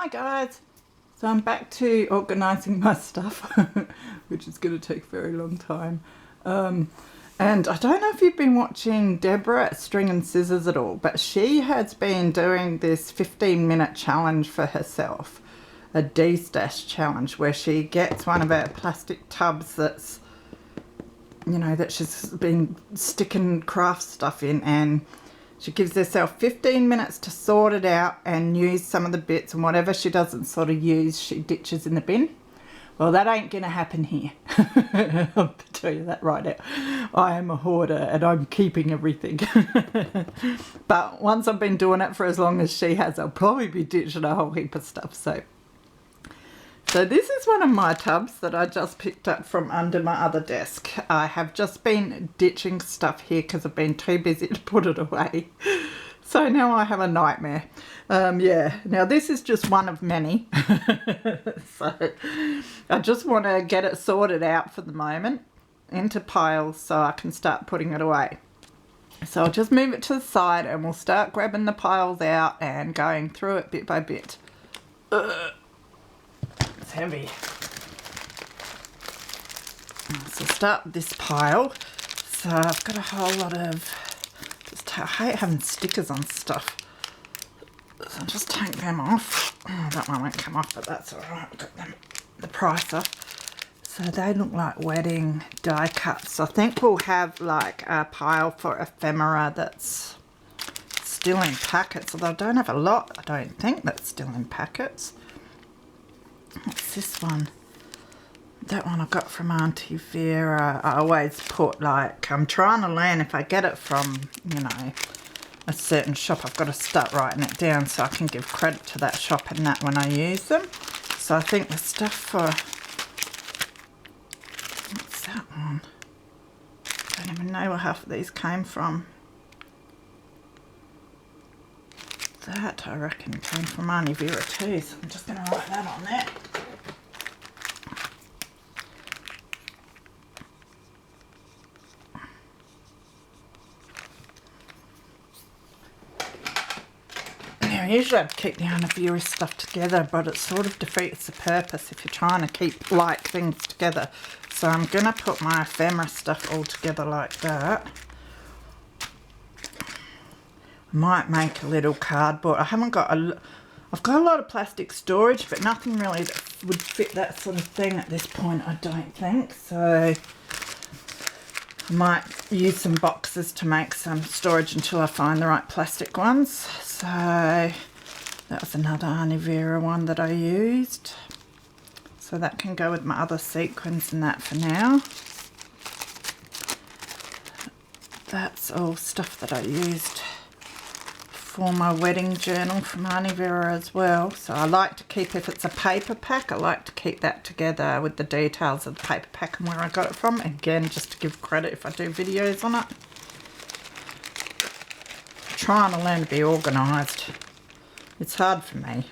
Hi guys! So I'm back to organising my stuff, which is going to take a very long time. And I don't know if you've been watching Deborah at String and Scissors at all, but she has been doing this 15-minute challenge for herself, a D-stash challenge, where she gets one of her plastic tubs that's, you know, that she's been sticking craft stuff in, and she gives herself 15 minutes to sort it out and use some of the bits, and whatever she doesn't sort of use, she ditches in the bin. Well, that ain't going to happen here. I'll tell you that right now. I am a hoarder and I'm keeping everything. But once I've been doing it for as long as she has, I'll probably be ditching a whole heap of stuff. So this is one of my tubs that I just picked up from under my other desk. I have just been ditching stuff here because I've been too busy to put it away. So now I have a nightmare. Yeah, now this is just one of many. So I just want to get it sorted out for the moment into piles so I can start putting it away. So I'll just move it to the side and we'll start grabbing the piles out and going through it bit by bit. It's heavy. So start with this pile. So I've got a whole lot of, I hate having stickers on stuff. So I'll just take them off. Oh, that one won't come off, but that's alright. I've got them, the price off. So they look like wedding die cuts. So I think we'll have like a pile for ephemera that's still in packets. Although I don't have a lot, I don't think, that's still in packets. What's this one? That one I got from Auntie Vera. I always put, like, I'm trying to learn if I get it from, you know, a certain shop, I've got to start writing it down so I can give credit to that shop and that when I use them. So I think the stuff for, what's that one? I don't even know where half of these came from. That I reckon came from Auntie Vera too, so I'm just going to write that on there. Usually I'd keep the Auntie Vera stuff together, but it sort of defeats the purpose if you're trying to keep like things together. So I'm going to put my ephemera stuff all together like that. I might make a little cardboard. I've got a lot of plastic storage, but nothing really that would fit that sort of thing at this point, I don't think. So I might use some boxes to make some storage until I find the right plastic ones. So that was another Auntie Vera one that I used. So that can go with my other sequins and that for now. That's all stuff that I used for my wedding journal from Auntie Vera as well. So I like to keep, if it's a paper pack, I like to keep that together with the details of the paper pack and where I got it from. Again, just to give credit if I do videos on it. I'm trying to learn to be organised. It's hard for me.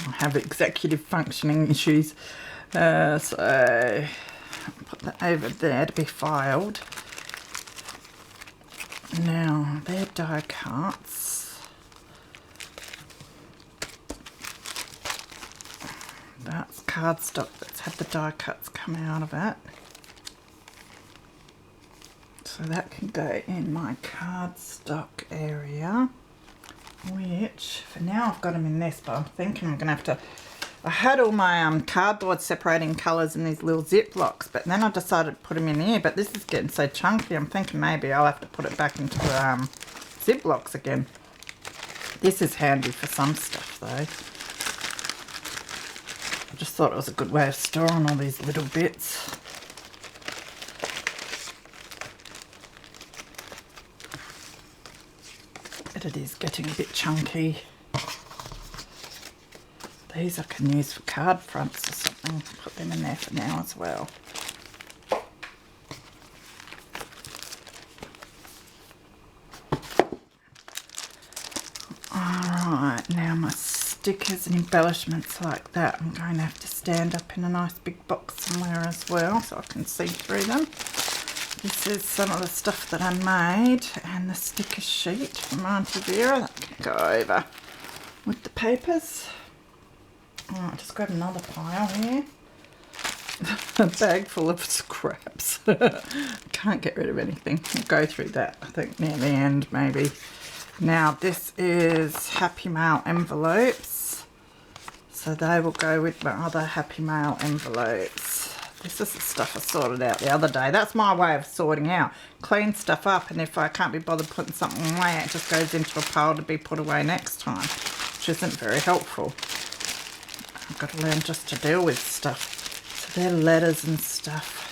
I have executive functioning issues. So I'll put that over there to be filed. Now, they're die cuts. That's cardstock that's had the die cuts come out of it. So that can go in my cardstock area, which for now I've got them in this, but I'm thinking I'm going to have to, I had all my cardboard separating colours in these little Ziplocs, but then I decided to put them in here, but this is getting so chunky, I'm thinking maybe I'll have to put it back into Ziplocs again. This is handy for some stuff though. I just thought it was a good way of storing all these little bits. But it is getting a bit chunky. These I can use for card fronts or something. Put them in there for now as well. Alright, now my stickers and embellishments like that, I'm going to have to stand up in a nice big box somewhere as well so I can see through them. This is some of the stuff that I made, and the sticker sheet from Auntie Vera that can go over with the papers. Alright, just grab another pile here. A bag full of scraps. Can't get rid of anything. We'll go through that, I think, near the end maybe. Now this is Happy Mail envelopes. So they will go with my other Happy Mail envelopes. This is the stuff I sorted out the other day. That's my way of sorting out. Clean stuff up, and if I can't be bothered putting something away, it just goes into a pile to be put away next time, which isn't very helpful. I've got to learn just to deal with stuff. So they're letters and stuff.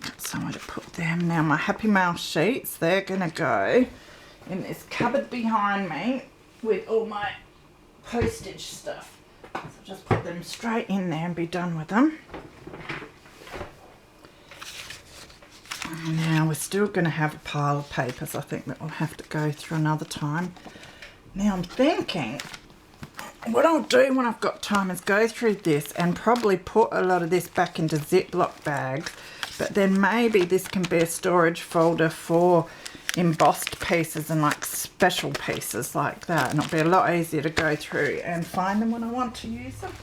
Got somewhere to put them. Now my Happy Mail sheets, they're going to go in this cupboard behind me with all my postage stuff. So just put them straight in there and be done with them. Now we're still going to have a pile of papers, I think, that we'll have to go through another time. Now I'm thinking what I'll do when I've got time is go through this and probably put a lot of this back into Ziploc bags, but then maybe this can be a storage folder for embossed pieces and like special pieces like that, and it'll be a lot easier to go through and find them when I want to use them.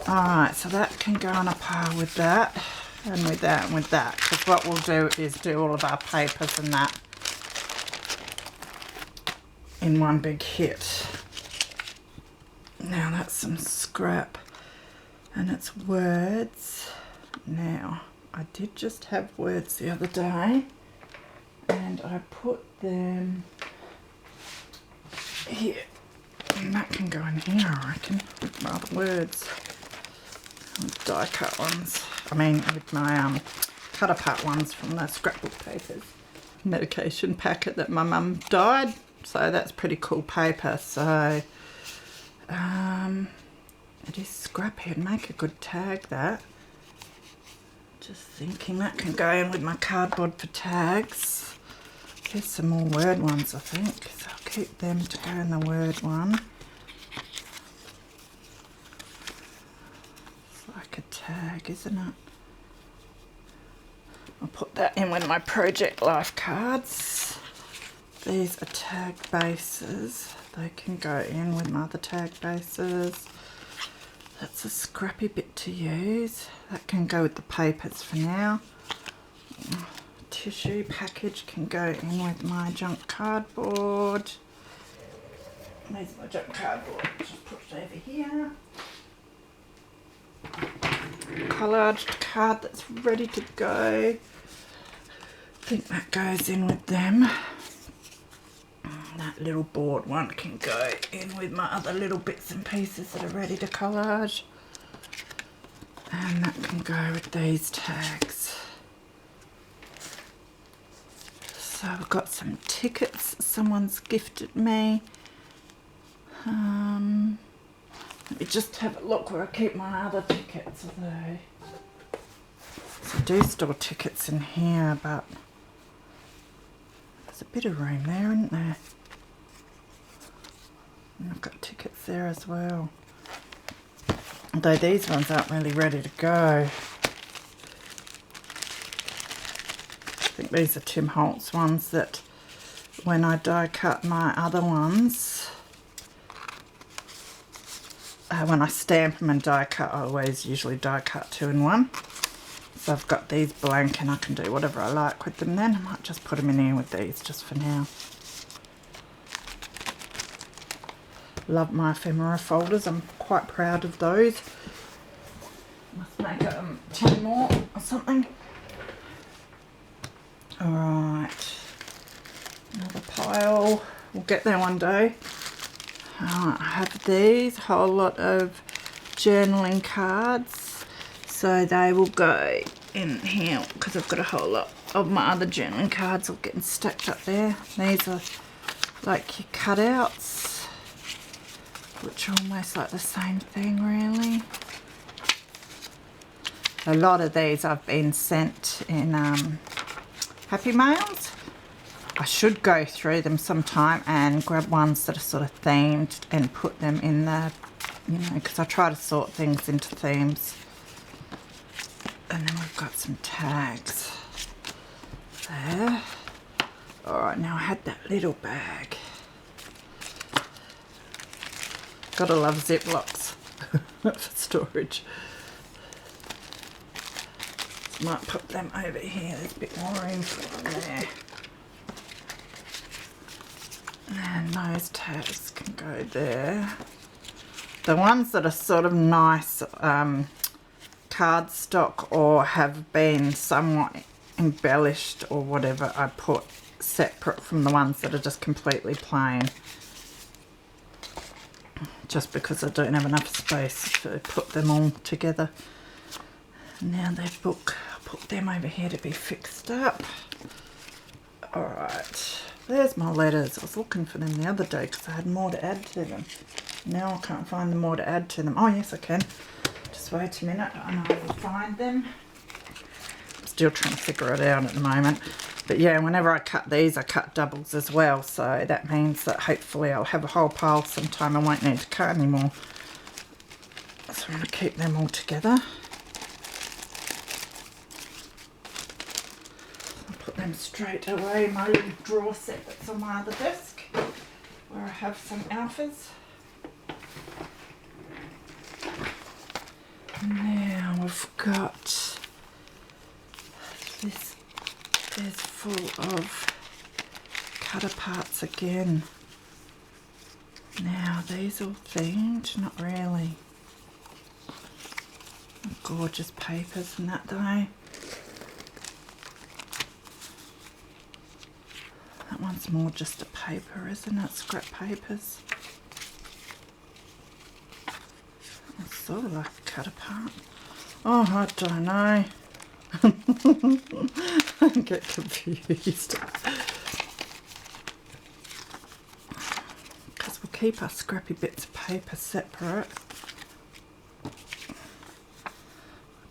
Alright, so that can go on a pile with that, and with that, and with that, because what we'll do is do all of our papers and that in one big hit. Now that's some scrap, and it's words. Now, I did just have words the other day, and I put them here, and that can go in here, I reckon, with my other words. Die cut ones. I mean, with my cut apart ones from the scrapbook papers. Medication packet that my mum died, so that's pretty cool paper. So it is scrappy. It'd make a good tag, that. Just thinking that can go in with my cardboard for tags. Here's some more word ones, I think, so I'll keep them to go in the word one. A tag, isn't it? I'll put that in with my Project Life cards. These are tag bases. They can go in with my other tag bases. That's a scrappy bit to use. That can go with the papers for now. Tissue package can go in with my junk cardboard. There's my junk cardboard. Just put it over here. Collaged card that's ready to go. I think that goes in with them. That little board one can go in with my other little bits and pieces that are ready to collage. And that can go with these tags. So I've got some tickets someone's gifted me. Let me just have a look where I keep my other tickets, although so I do store tickets in here, but there's a bit of room there, isn't there? And I've got tickets there as well. Although these ones aren't really ready to go. I think these are Tim Holtz ones that when I die cut my other ones, when I stamp them and die cut, I always usually die cut 2 in 1. So I've got these blank and I can do whatever I like with them then. I might just put them in here with these just for now. Love my ephemera folders. I'm quite proud of those. Must make 10 more or something. Alright. Another pile. We'll get there one day. I have these, a whole lot of journaling cards, so they will go in here because I've got a whole lot of my other journaling cards all getting stacked up there. These are like your cutouts, which are almost like the same thing really. A lot of these I've been sent in Happy Mails. I should go through them sometime and grab ones that are sort of themed and put them in the, you know, because I try to sort things into themes. And then we've got some tags there. Alright, now I had that little bag. Gotta love Ziplocs for storage. Might put them over here, there's a bit more room for them there. And those tags can go there. The ones that are sort of nice cardstock or have been somewhat embellished or whatever, I put separate from the ones that are just completely plain. Just because I don't have enough space to put them all together. Now they book, I'll put them over here to be fixed up. Alright, there's my letters. I was looking for them the other day because I had more to add to them. Now I can't find the more to add to them. Oh yes I can. Just wait a minute, I know I will find them. I'm still trying to figure it out at the moment. But yeah, whenever I cut these I cut doubles as well. So that means that hopefully I'll have a whole pile sometime. I won't need to cut anymore. So I'm going to keep them all together. Them straight away in my little drawer set that's on my other desk where I have some alphas. Now we've got this is full of cut parts again. Now these all themed, not really. Gorgeous papers and that though. That one's more just a paper, isn't it? Scrap papers. It's sort of like a cut apart. Oh, I don't know. I get confused. Because we'll keep our scrappy bits of paper separate.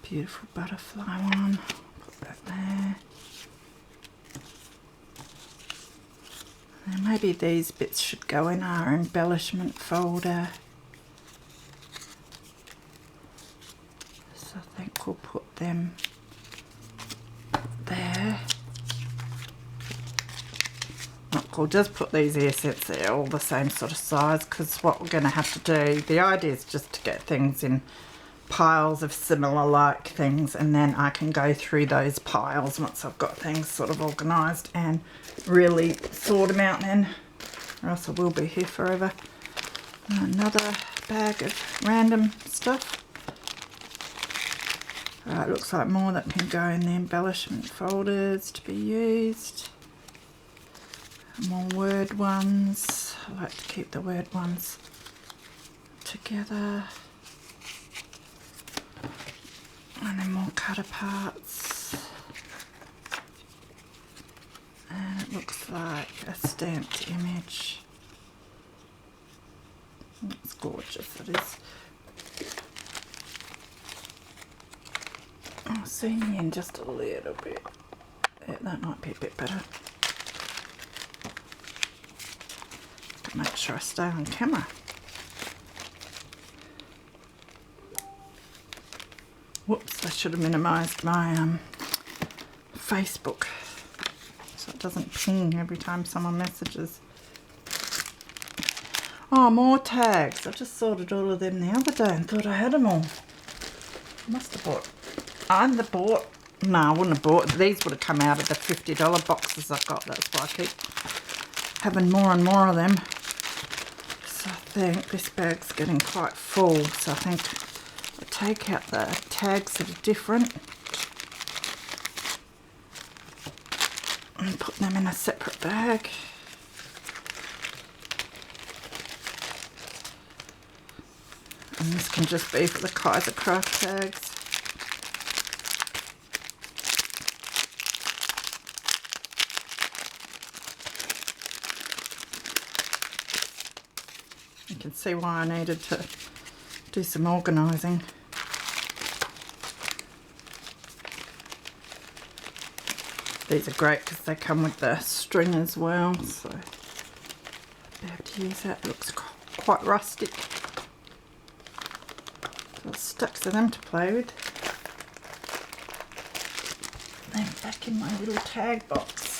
Beautiful butterfly one. Put that there. And maybe these bits should go in our embellishment folder. So I think we'll put them there. Look, we'll just put these here since they're all the same sort of size, because what we're going to have to do, the idea is just to get things in piles of similar like things, and then I can go through those piles once I've got things sort of organised and really sort them out then, or else I will be here forever. Another bag of random stuff. Right, looks like more that can go in the embellishment folders to be used. More word ones. I like to keep the word ones together. And then more cut aparts. And it looks like a stamped image. It's gorgeous, it is. I'll zoom in just a little bit. Yeah, that might be a bit better. Make sure I stay on camera. Whoops, I should have minimised my Facebook so it doesn't ping every time someone messages. Oh, more tags. I just sorted all of them the other day and thought I had them all. I must have bought. No, I wouldn't have bought. These would have come out of the $50 boxes I've got. That's why I keep having more and more of them. So I think this bag's getting quite full. So I think I'll take out the tags that are different and put them in a separate bag. And this can just be for the Kaiser Craft tags. You can see why I needed to do some organising. These are great because they come with the string as well, so I'll be able to use that. It looks quite rustic. So stacks of them to play with. them back in my little tag box.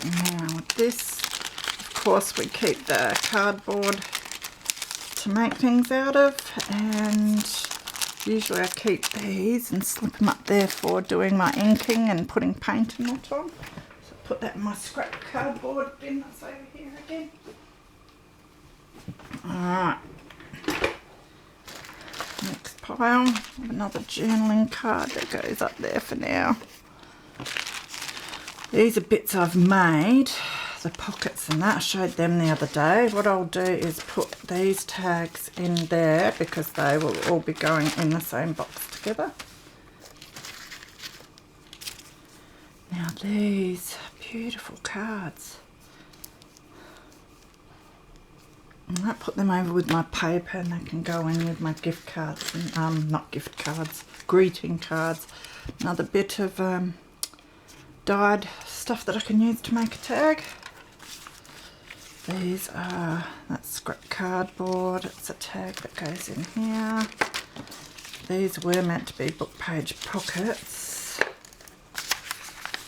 Now with this, of course, we keep the cardboard to make things out of, and usually I keep these and slip them up there for doing my inking and putting paint and that on. So put that in my scrap cardboard bin that's over here again. Alright, next pile, another journaling card that goes up there for now. These are bits I've made, the pockets and that. I showed them the other day. What I'll do is put these tags in there because they will all be going in the same box together. Now these beautiful cards. I might put them over with my paper and they can go in with my gift cards, and not gift cards, greeting cards. Another bit of dyed stuff that I can use to make a tag. These are, that's scrap cardboard, it's a tag that goes in here. These were meant to be book page pockets.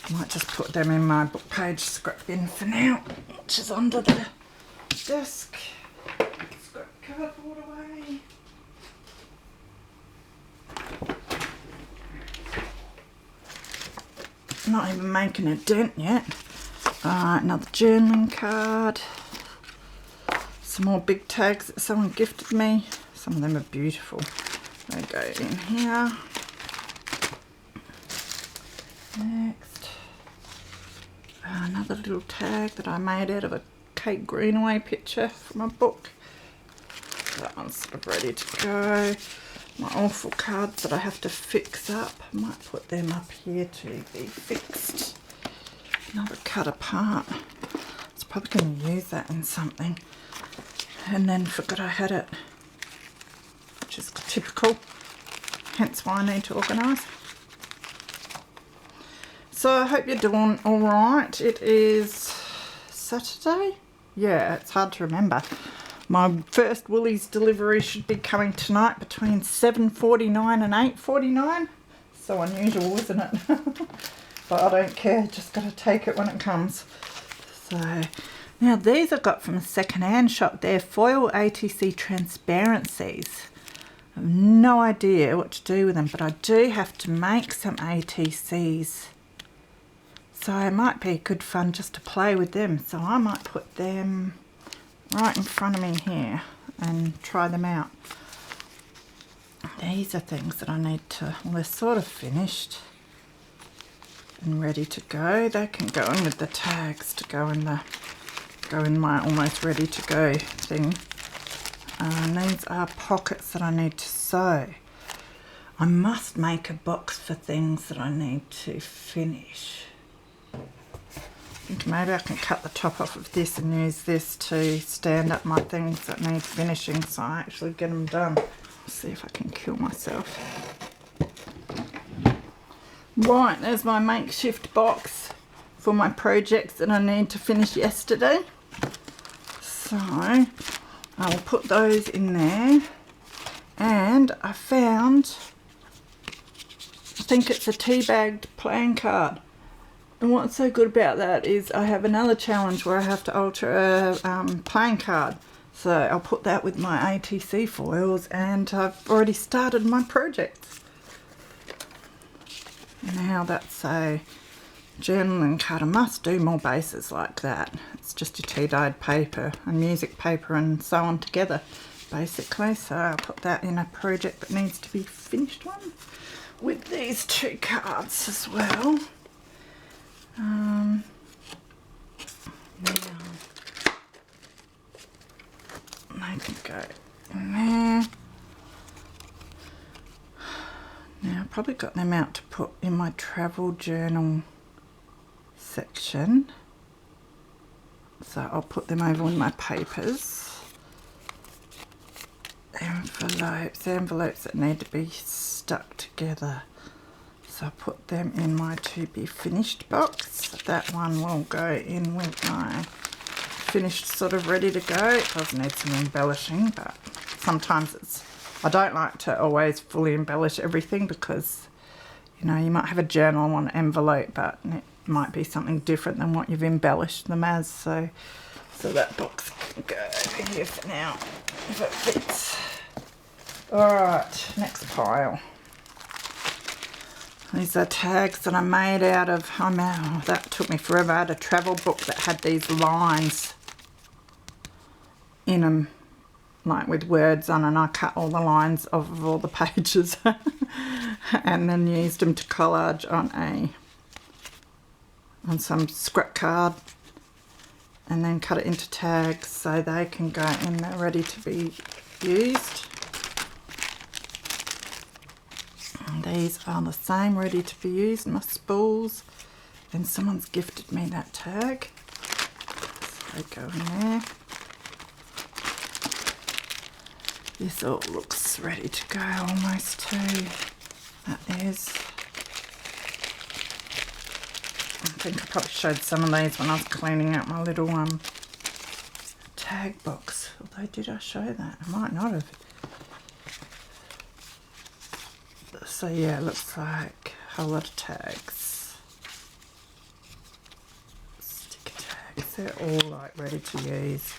I might just put them in my book page scrap bin for now, which is under the desk. Scrap cardboard away. Not even making a dent yet. Another journaling card. Some more big tags that someone gifted me. Some of them are beautiful. They go in here. Next, another little tag that I made out of a Kate Greenaway picture from a book. That one's sort of ready to go. My awful cards that I have to fix up. I might put them up here to be fixed. Another cut apart. I was probably going to use that in something and then forgot I had it, which is typical, hence why I need to organise. So I hope you're doing alright. It is Saturday? Yeah, it's hard to remember. My first Woolies delivery should be coming tonight between 7:49 and 8:49. So unusual, isn't it? But I don't care, just got to take it when it comes. So now these I got from a second-hand shop. They're foil ATC transparencies. I have no idea what to do with them, but I do have to make some ATCs. So it might be good fun just to play with them. So I might put them right in front of me here and try them out. These are things that I need to, well, they're sort of finished and ready to go. They can go in with the tags to go in my almost ready to go thing. And these are pockets that I need to sew. I must make a box for things that I need to finish. I think maybe I can cut the top off of this and use this to stand up my things that need finishing so I actually get them done. I'll see if I can kill myself. Right, there's my makeshift box for my projects that I need to finish yesterday. So I'll put those in there. And I found, I think it's a tea-bagged playing card. And what's so good about that is I have another challenge where I have to alter a playing card. So I'll put that with my ATC foils, and I've already started my projects. Now that's a journaling card. I must do more bases like that. It's just your tea-dyed paper and music paper and so on together, basically. So I'll put that in a project that needs to be finished one with these two cards as well. Now, they can go in there. Now I've probably got them out to put in my travel journal section. So I'll put them over on my papers. Envelopes, the envelopes that need to be stuck together. So I'll put them in my to be finished box. That one will go in with my finished, sort of ready to go. It does need some embellishing, but sometimes I don't like to always fully embellish everything because, you know, you might have a journal on an envelope, but it might be something different than what you've embellished them as. So that box can go over here for now, if it fits. Alright, next pile. These are tags that I made out of, that took me forever. I had a travel book that had these lines in them, like with words on, and I cut all the lines off of all the pages and then used them to collage on some scrap card, and then cut it into tags so they can go in there ready to be used. And these are the same, ready to be used, my spools. And someone's gifted me that tag, so they go in there. This all looks ready to go almost too. That is. I think I probably showed some of these when I was cleaning out my little tag box. Although, did I show that? I might not have. So yeah, it looks like a whole lot of tags. Sticker tags. They're all like ready to use.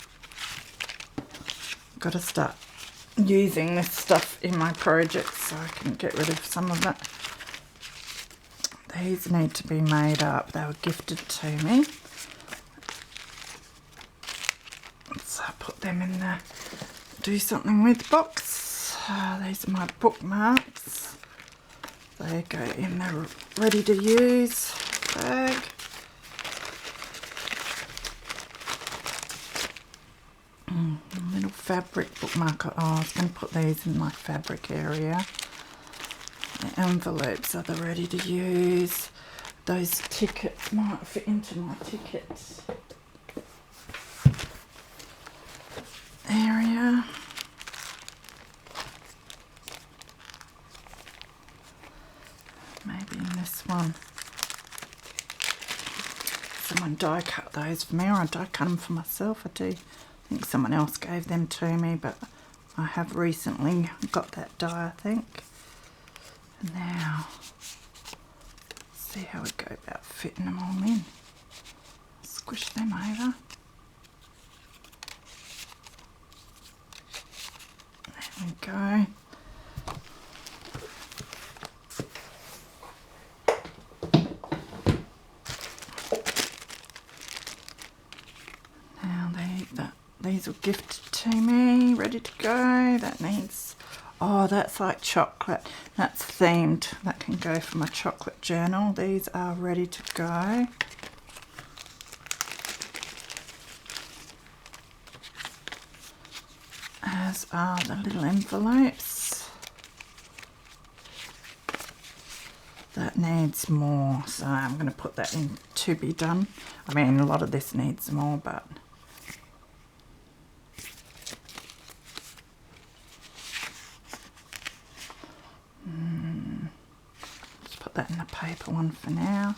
Got to start using this stuff in my project so I can get rid of some of it. These need to be made up. They were gifted to me. So I put them in the do something with box. These are my bookmarks. They go in the ready to use bag. Little fabric bookmarker. Oh, I was going to put these in my fabric area. The envelopes are the ready to use. Those tickets might fit into my tickets area. Maybe in this one. Someone die cut those for me, or I die cut them for myself. I think someone else gave them to me, but I have recently got that die, I think. Now, see how we go about fitting them all in. Squish them over. There we go. Now these were gifted to me, ready to go. That needs, oh, that's like chocolate. That's themed. That can go for my chocolate journal. These are ready to go. As are the little envelopes. That needs more, so I'm going to put that in to be done. I mean, a lot of this needs more, but just put that in the paper one for now.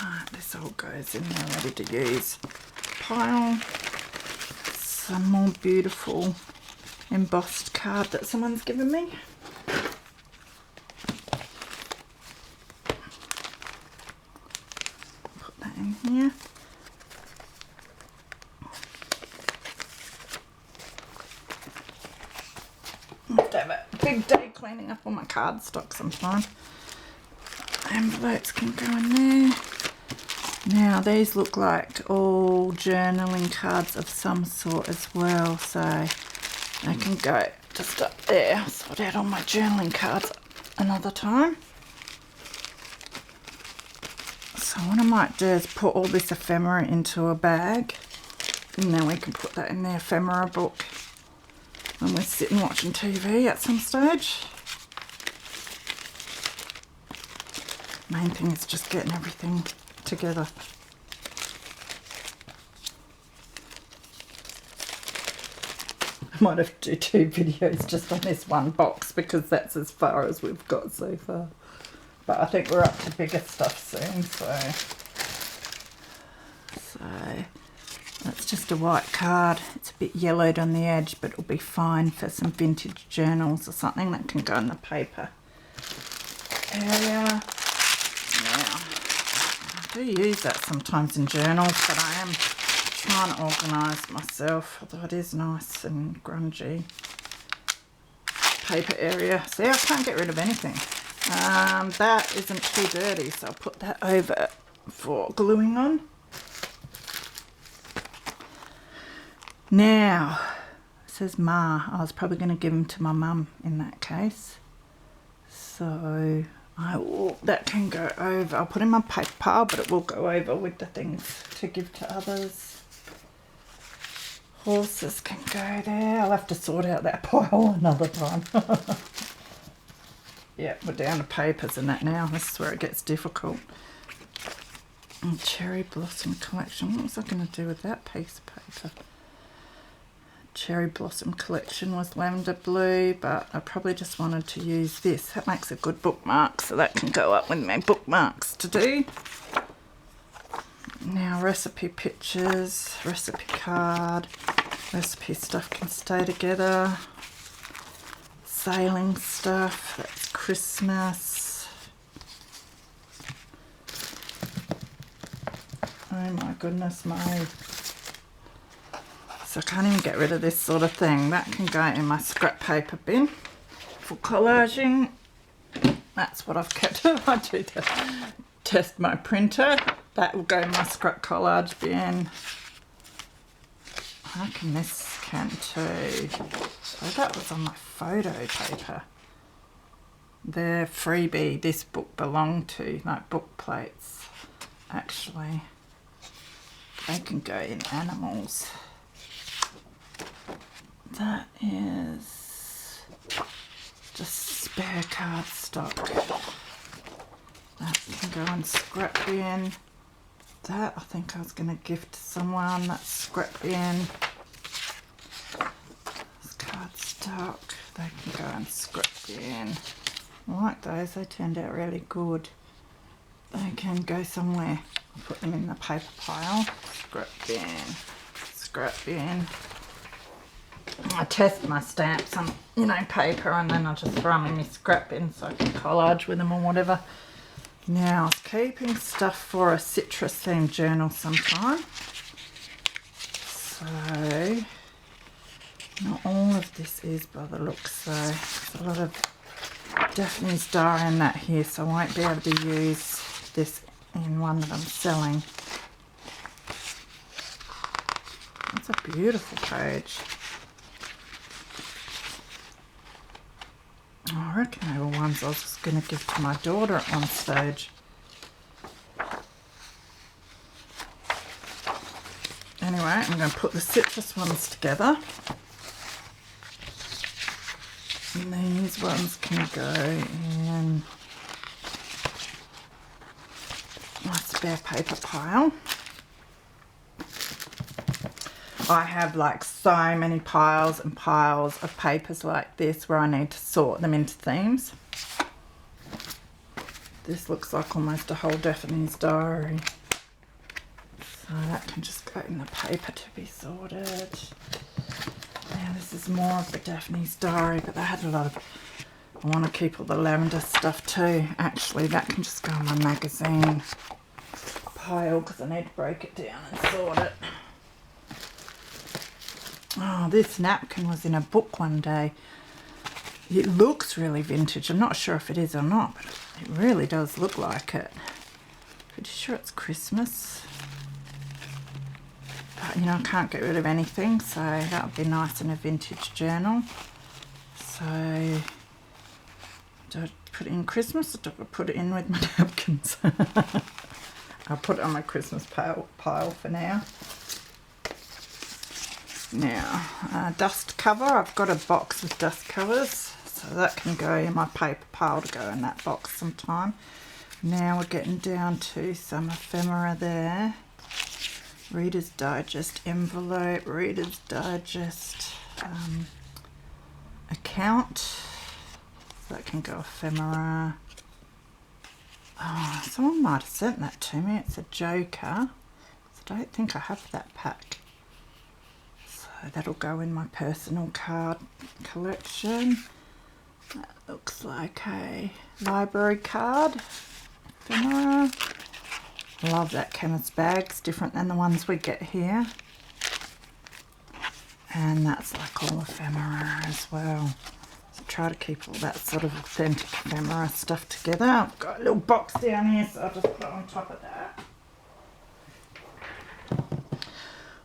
Right, this all goes in there ready to use. Pile. Some more beautiful embossed card that someone's given me. Put that in here. I have to have a big day cleaning up all my cardstock sometime. Envelopes can go in there. Now these look like all journaling cards of some sort as well, so they can go just up there. I'll sort out all my journaling cards another time. So what I might do is put all this ephemera into a bag, and then we can put that in the ephemera book when we're sitting watching TV at some stage. Main thing is just getting everything together. might have to do 2 videos just on this one box because that's as far as we've got so far. But I think we're up to bigger stuff soon, so that's just a white card. It's a bit yellowed on the edge, but it'll be fine for some vintage journals or something that can go in the paper area. Now, I do use that sometimes in journals, but I am trying to organise myself, although it is nice and grungy. Paper area. See, I can't get rid of anything. That isn't too dirty, so I'll put that over for gluing on. Now, it says Ma. I was probably going to give them to my mum in that case. So that can go over. I'll put in my paper pile, but it will go over with the things to give to others. Horses can go there. I'll have to sort out that pile another time. Yeah, we're down to papers and that now. This is where it gets difficult. And Cherry Blossom Collection. What was I going to do with that piece of paper? Cherry Blossom Collection was lavender blue, but I probably just wanted to use this. That makes a good bookmark, so that can go up with my bookmarks to do. Now recipe pictures, recipe card, recipe stuff can stay together. Sailing stuff, that's Christmas. Oh my goodness me. So I can't even get rid of this sort of thing. That can go in my scrap paper bin for collaging. That's what I've kept. I do test my printer. That will go in my scrap collage bin. I reckon this can too. So that was on my photo paper. The freebie this book belonged to, like book plates, actually. They can go in animals. That is just spare cardstock. That can go in scrap bin. That I think I was going to give to someone. That's scrap bin. It's cardstock. They can go in scrap bin. I like those. They turned out really good. They can go somewhere. I'll put them in the paper pile. Scrap bin. Scrap bin. I test my stamps on, paper, and then I just throw them in my scrap bin so I can collage with them or whatever. Now, I was keeping stuff for a citrus themed journal sometime. So, not all of this is by the looks, so there's a lot of Daphne's Diary in that here, so I won't be able to use this in one that I'm selling. That's a beautiful page. I reckon they were ones I was just going to give to my daughter at one stage. Anyway, I'm going to put the citrus ones together. And these ones can go in my spare paper pile. I have like so many piles and piles of papers like this where I need to sort them into themes. This looks like almost a whole Daphne's Diary. So that can just go in the paper to be sorted. Now this is more of the Daphne's Diary, but they had a lot of... I want to keep all the lavender stuff too. Actually, that can just go in my magazine pile because I need to break it down and sort it. Oh, this napkin was in a book one day. It looks really vintage. I'm not sure if it is or not, but it really does look like it. Pretty sure it's Christmas. But, I can't get rid of anything, so that would be nice in a vintage journal. So, do I put it in Christmas or do I put it in with my napkins? I'll put it on my Christmas pile for now. Now, dust cover. I've got a box with dust covers, so that can go in my paper pile to go in that box sometime. Now we're getting down to some ephemera there. Reader's Digest envelope, Reader's Digest. account. So that can go ephemera. Oh, someone might have sent that to me. It's a Joker. So I don't think I have that pack. So that'll go in my personal card collection. That looks like a library card. Ephemera. Love that chemist bag. It's different than the ones we get here. And that's like all ephemera as well. So try to keep all that sort of authentic ephemera stuff together. I've got a little box down here, so I'll just put it on top of that.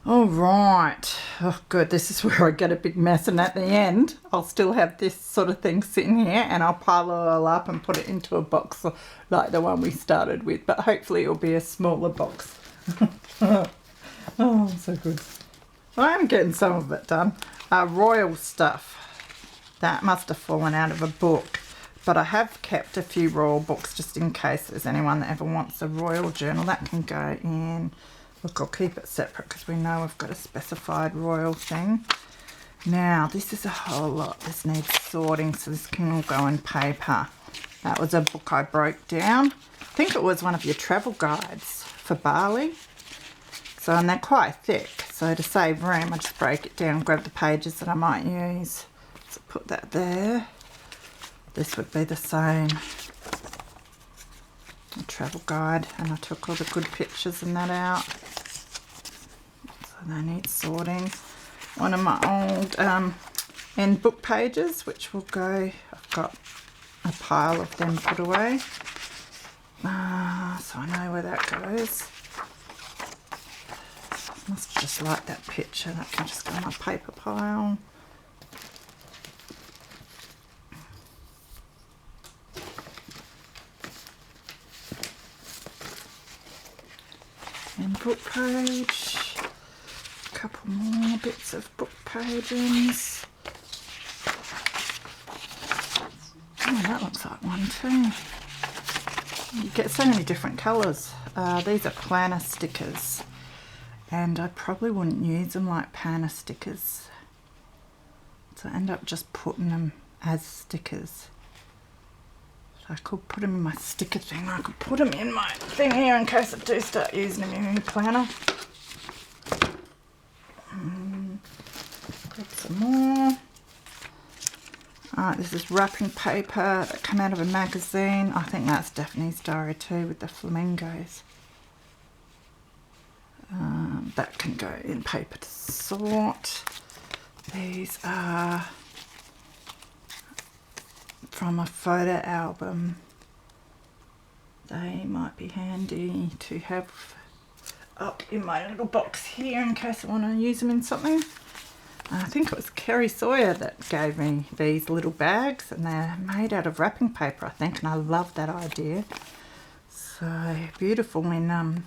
All right. Oh, good. This is where I get a big mess, and at the end, I'll still have this sort of thing sitting here, and I'll pile it all up and put it into a box like the one we started with. But hopefully, it'll be a smaller box. Oh, so good. I am getting some of it done. Royal stuff. That must have fallen out of a book. But I have kept a few royal books just in case there's anyone that ever wants a royal journal. That can go in. Look, I'll keep it separate because we know we've got a specified royal thing. Now, this is a whole lot. This needs sorting, so this can all go in paper. That was a book I broke down. I think it was one of your travel guides for Bali. So, and they're quite thick. So to save room, I just break it down, grab the pages that I might use. So put that there. This would be the same. A travel guide, and I took all the good pictures and that out. So they need sorting. One of my old end book pages, which will go, I've got a pile of them put away. So I know where that goes. Must just like that picture. That can just go in my paper pile. And book page. A couple more bits of book pages. Oh, that looks like one too. You get so many different colours. These are planner stickers. And I probably wouldn't use them like planner stickers. So I end up just putting them as stickers. So I could put them in my sticker thing. I could put them in my thing here in case I do start using them in my planner. Grab some more. Alright, this is wrapping paper that came out of a magazine. I think that's Daphne's Diary too, with the flamingos. That can go in paper to sort. These are from a photo album. They might be handy to have up in my little box here in case I want to use them in something. I think it was Kerry Sawyer that gave me these little bags, and they're made out of wrapping paper, I think, and I love that idea. So beautiful in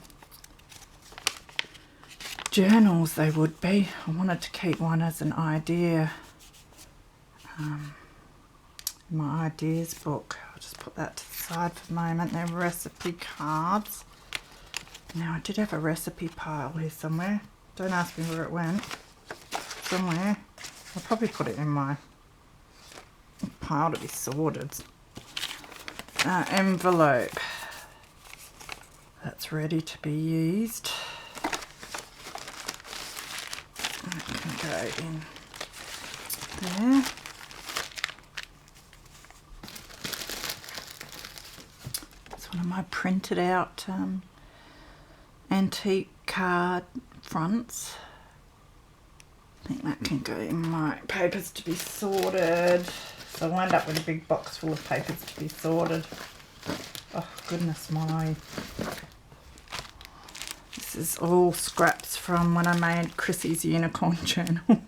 journals they would be. I wanted to keep one as an idea in my ideas book. I'll just put that to the side for the moment. They're recipe cards. Now I did have a recipe pile here somewhere. Don't ask me where it went. Somewhere. I'll probably put it in my pile to be sorted. Envelope. That's ready to be used. That can go in there. It's one of my printed out antique card fronts. I think that can go in my papers to be sorted. So I'll end up with a big box full of papers to be sorted. Oh goodness my. This is all scraps from when I made Chrissy's unicorn journal.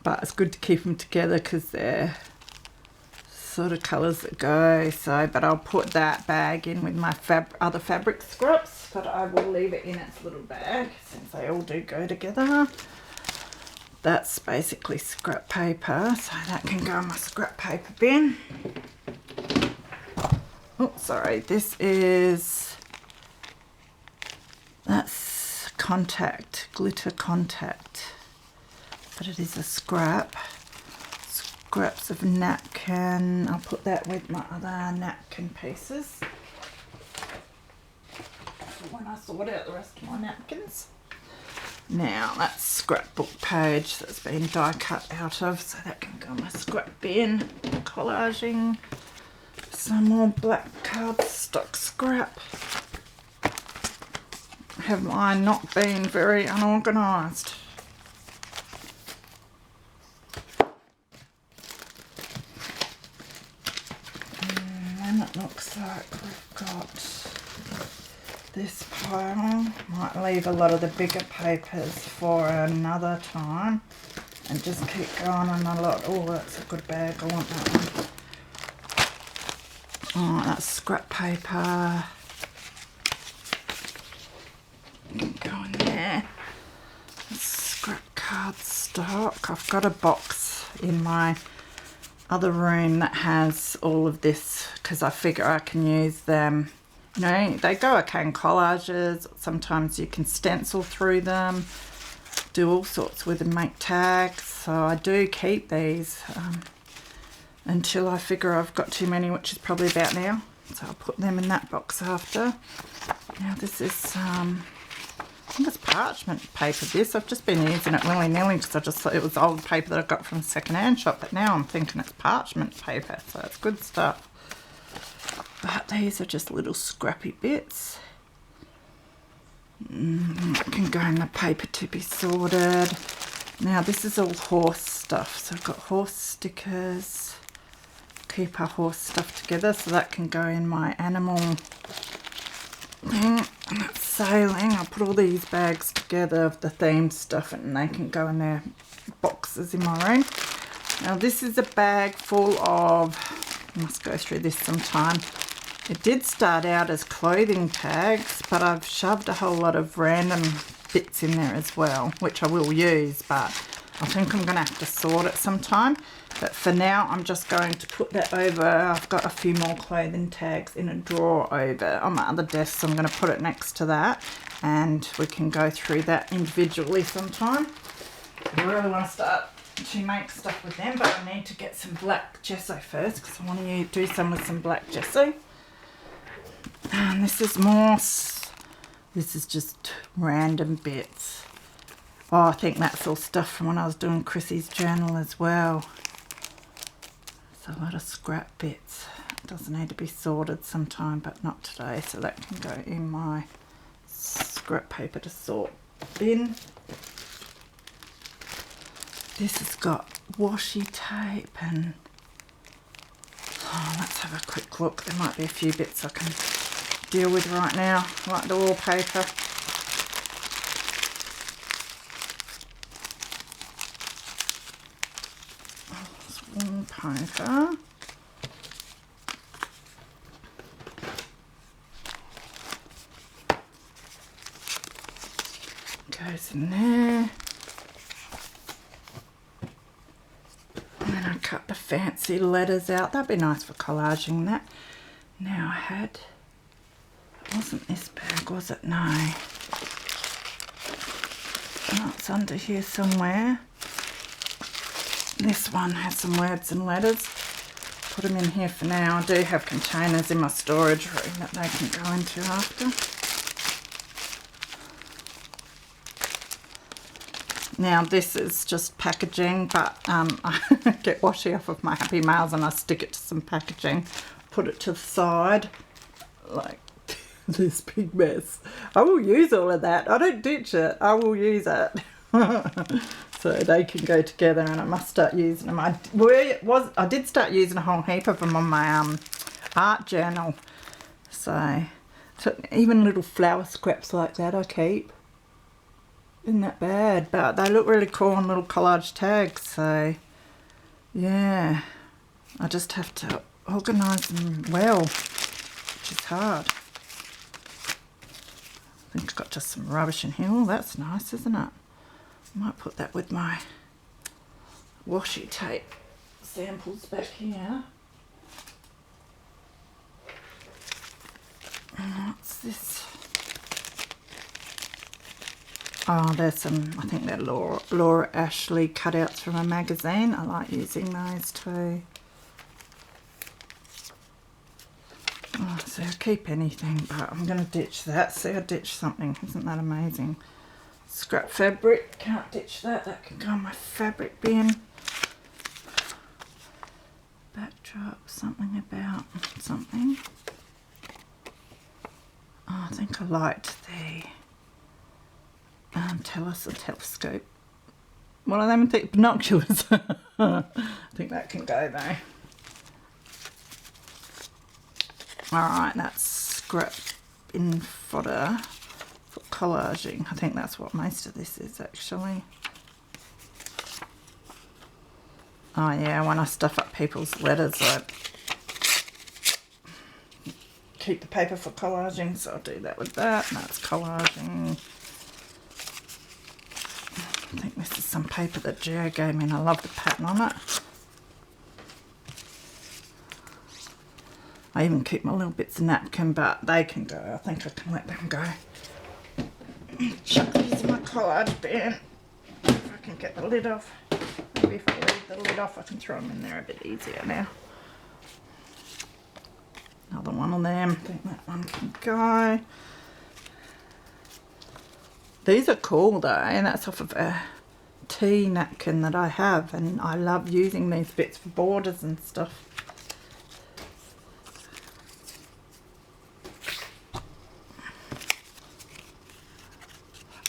But it's good to keep them together because they're sort of colours that go. So, but I'll put that bag in with my other fabric scraps, but I will leave it in its little bag since they all do go together. That's basically scrap paper, so that can go in my scrap paper bin. Oh, sorry, this is, that's contact, glitter contact. but it is a scrap. Scraps of napkin. I'll put that with my other napkin pieces when I sort out the rest of my napkins. Now that's scrapbook page that's been die cut out of, so that can go in my scrap bin. Collaging some more black cardstock scrap. Have mine not been very unorganised? And it looks like we've got this pile. Might leave a lot of the bigger papers for another time and just keep going on a lot. Oh, that's a good bag. I want that one. Oh, that's scrap paper. Go in there. Scrap cardstock. I've got a box in my other room that has all of this because I figure I can use them. You know, they go okay in collages. Sometimes you can stencil through them, do all sorts with them, make tags. So I do keep these until I figure I've got too many, which is probably about now. So I'll put them in that box after. Now this is, I think it's parchment paper this. I've just been using it willy-nilly because I just thought it was old paper that I got from a second-hand shop, but now I'm thinking it's parchment paper, so it's good stuff. But these are just little scrappy bits. That can go in the paper to be sorted. Now this is all horse stuff, so I've got horse stickers. Keep our horse stuff together, so that can go in my animal thing. And that's sailing. I'll put all these bags together of the theme stuff and they can go in their boxes in my room. Now this is a bag full of, I must go through this sometime. It did start out as clothing tags, but I've shoved a whole lot of random bits in there as well, which I will use, but I think I'm going to have to sort it sometime. But for now, I'm just going to put that over. I've got a few more clothing tags in a drawer over on my other desk, so I'm going to put it next to that, and we can go through that individually sometime. I really want to start to make stuff with them, but I need to get some black gesso first because I want to do some with some black gesso. And this is more, this is just random bits. Oh, I think that's all stuff from when I was doing Chrissy's journal as well. It's a lot of scrap bits. It does need to be sorted sometime, but not today, so that can go in my scrap paper to sort bin. This has got washi tape and, oh, let's have a quick look. There might be a few bits I can deal with right now, like the wallpaper. Wallpaper. Goes in there. And then I cut the fancy letters out. That'd be nice for collaging that. Now I had, it wasn't this bag, was it? No. Oh, it's under here somewhere. This one has some words and letters. Put them in here for now. I do have containers in my storage room that they can go into after. Now this is just packaging, but I get washi off of my Happy Mails and I stick it to some packaging, put it to the side, like this big mess. I will use all of that. I don't ditch it. I will use it. So they can go together, and I must start using them. I did start using a whole heap of them on my art journal. So even little flower scraps like that I keep. Isn't that bad? But they look really cool on little collage tags. So yeah, I just have to organise them well, which is hard. I think I've got just some rubbish in here. Oh, that's nice, isn't it? I might put that with my washi tape samples back here. And what's this? Oh, there's some, I think they're Laura Ashley cutouts from a magazine. I like using those too. Oh, so I'll keep anything, but I'm going to ditch that. See, I ditched something. Isn't that amazing? Scrap fabric. Can't ditch that. That can go in my fabric bin. Backdrop. Something about something. Oh, I think I liked the telescope. What are them? Binoculars. I think that can go though. Alright, that's scrap bin fodder for collaging. I think that's what most of this is actually. Oh yeah, when I stuff up people's letters I keep the paper for collaging, so I'll do that with that. And that's collaging. I think this is some paper that Geo gave me and I love the pattern on it. I even keep my little bits of napkin, but they can go. I think I can let them go. Chuck these in my collage bin. If I can get the lid off. Maybe if I leave the lid off, I can throw them in there a bit easier now. Another one of them. I think that one can go. These are cool though, and that's off of a tea napkin that I have, and I love using these bits for borders and stuff.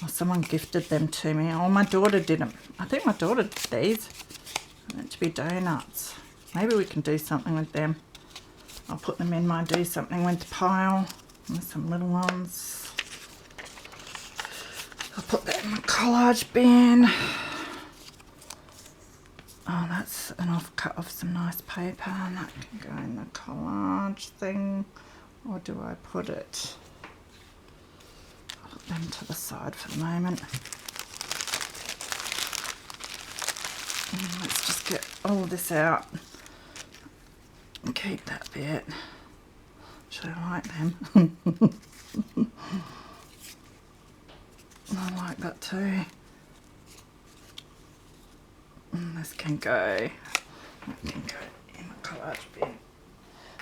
Well, someone gifted them to me. Oh, my daughter did them. I think my daughter did these. They're meant to be donuts. Maybe we can do something with them. I'll put them in my do something with pile. There's some little ones. I'll put that in my collage bin. Oh, that's an offcut of some nice paper, and that can go in the collage thing. Or do I put it? I'll put them to the side for the moment. And let's just get all this out and keep that bit. Should I like them? I like that too. And this can go. That can go in the collage bin.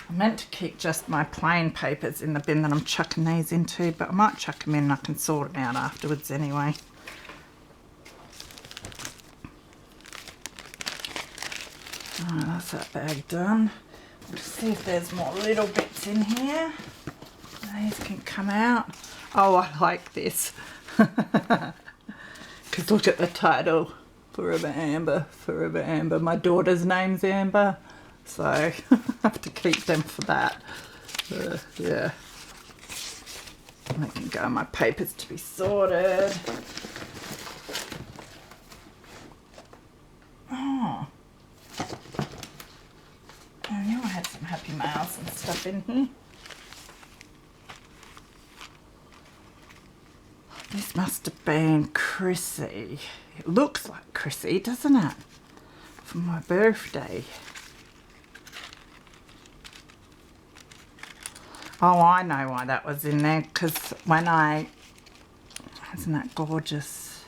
I meant to keep just my plain papers in the bin that I'm chucking these into, but I might chuck them in and I can sort them out afterwards anyway. Alright, that's that bag done. Let's see if there's more little bits in here. These can come out. Oh, I like this. Because look at the title. Forever Amber, Forever Amber. My daughter's name's Amber, so I have to keep them for that. Yeah. And I can go on my papers to be sorted. Oh. I knew I had some happy mails and stuff in here. This must have been Chrissy. It looks like Chrissy, doesn't it? For my birthday. Oh, I know why that was in there, because when isn't that gorgeous?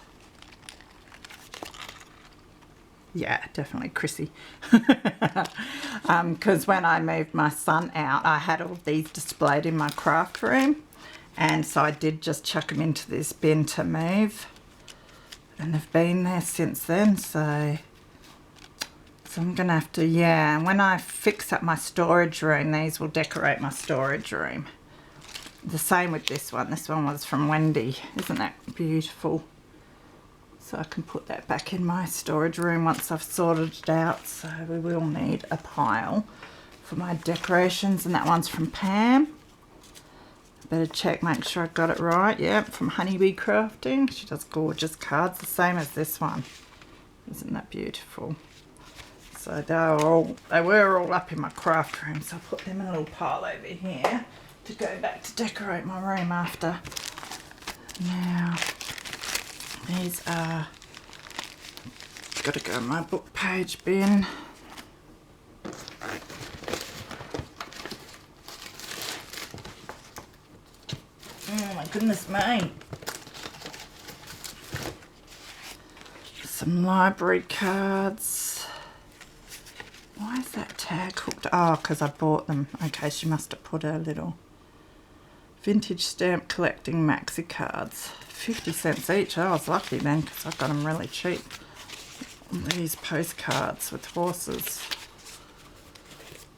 Yeah, definitely Chrissy. Because when I moved my son out, I had all these displayed in my craft room. And so I did just chuck them into this bin to move. And they've been there since then, so I'm going to have to, yeah, and when I fix up my storage room, these will decorate my storage room. The same with this one. This one was from Wendy. Isn't that beautiful? So I can put that back in my storage room once I've sorted it out. So we will need a pile for my decorations, and that one's from Pam. Better check, make sure I got it right. Yep, from Honeybee Crafting. She does gorgeous cards, the same as this one. Isn't that beautiful? So they were all up in my craft room, so I'll put them in a little pile over here to go back to decorate my room after. Now, these are, got to go in my book page bin. Oh my goodness me. some library cards. Why is that tag hooked? Oh, because I bought them. Okay, she must have put her little vintage stamp collecting maxi cards. 50 cents each. Oh, I was lucky then because I got them really cheap. These postcards with horses.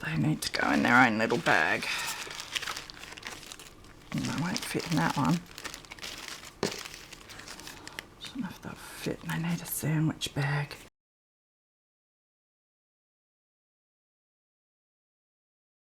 They need to go in their own little bag. They won't fit in that one. Don't know if they'll fit. They need a sandwich bag.